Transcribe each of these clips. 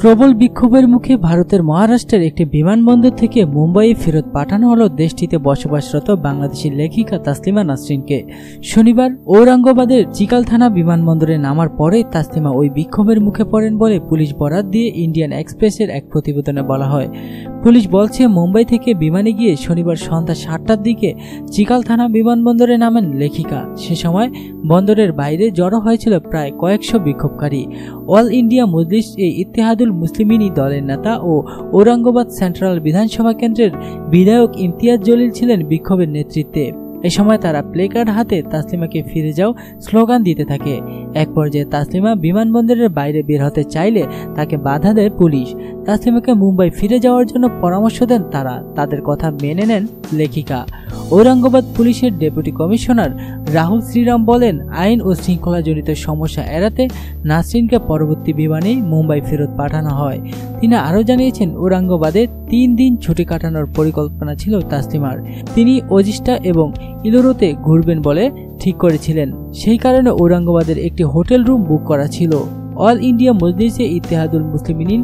প্রবল বিক্ষোভের মুখে ভারতের মহারাষ্ট্রের একটি বিমানবন্দর থেকে মুম্বাইয়ে ফেরত পাঠানো হলো দেশটিতে বসবাসরত বাংলাদেশি লেখিকা তাসলিমা নাসরিনকে। শনিবার ঔরঙ্গাবাদের চিকাল থানা বিমানবন্দরে নামার পরে তাসলিমা ওই বিক্ষোভের মুখে পড়েন বলে পুলিশ বরাত দিয়ে ইন্ডিয়ান এক্সপ্রেসের এক প্রতিবেদনে বলা হয়। পুলিশ বলছে, মুম্বাই থেকে বিমানে গিয়ে শনিবার সন্ধ্যা 7টার দিকে চিকাল থানা বিমানবন্দরে নামেন লেখিকা। সে সময় বন্দরের বাইরে জড়ো হয়েছিল প্রায় কয়েকশো বিক্ষোভকারী। অল ইন্ডিয়া মজলিস ইত্তেহাদুল মুসলিমিনী দলের নেতা ও ঔরঙ্গাবাদ সেন্ট্রাল বিধানসভা কেন্দ্রের বিধায়ক ইমতিয়াজ জলিল ছিলেন বিক্ষোভের নেতৃত্বে। এ সময় তারা প্লেকার্ড হাতে তাসলিমাকে ফিরে যাও স্লোগান দিতে থাকে। এক পর্যায়ে তাসলিমা বিমানবন্দরের বাইরে বের হতে চাইলে তাকে বাধা দেয় পুলিশ। তাসলিমাকে মুম্বাই ফিরে যাওয়ার জন্য পরামর্শ দেন তারা। তাদের কথা মেনে নেন লেখিকা। ঔরঙ্গাবাদ পুলিশের ডেপুটি কমিশনার রাহুল শ্রীরাম বলেন, আইন ও শৃঙ্খলাজনিত সমস্যা এড়াতে নাসরিনকে পরবর্তী বিমানেই মুম্বাই ফেরত পাঠানো হয়। তিনি আরও জানিয়েছেন, ঔরঙ্গাবাদে 3 দিন ছুটি কাটানোর পরিকল্পনা ছিল তাসলিমার। তিনি ওজিস্টা এবং ইলোরোতে ঘুরবেন বলে ঠিক করেছিলেন। সেই কারণে ঔরঙ্গাবাদের একটি হোটেল রুম বুক করা ছিল। অল ইন্ডিয়া মজলিসে ইত্তেহাদুল মুসলিমিন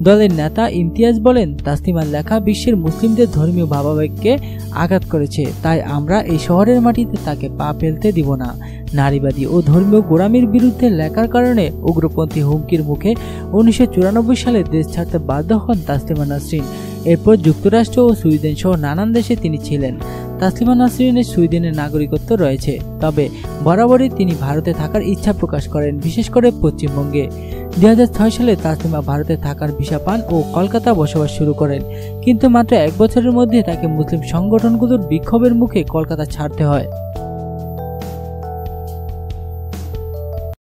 দলের নেতা ইমতিয়াজ বলেন, তাসলিমার লেখা বিশ্বের মুসলিমদের ধর্মীয় ভাবাবেগকে আঘাত করেছে, তাই আমরা এই শহরের মাটিতে তাকে পা ফেলতে দিব না। নারীবাদী ও ধর্মীয় গোড়ামির বিরুদ্ধে লেখার কারণে উগ্রপন্থী হুমকির মুখে 1994 সালে দেশ ছাড়তে বাধ্য হন তাসলিমা নাসরিন। এরপর যুক্তরাষ্ট্র ও সুইডেন সহ নানান দেশে তিনি ছিলেন। তাসলিমা নাসরিনের সুইডেনের নাগরিকত্ব রয়েছে, তবে বরাবরই তিনি ভারতে থাকার ইচ্ছা প্রকাশ করেন, বিশেষ করে পশ্চিমবঙ্গে। 2006 সালে তাসলিমা ভারতে থাকার ভিসা পান ও কলকাতা বসবাস শুরু করেন, কিন্তু মাত্র 1 বছরের মধ্যে তাকে মুসলিম সংগঠনগুলোর বিক্ষোভের মুখে কলকাতা ছাড়তে হয়।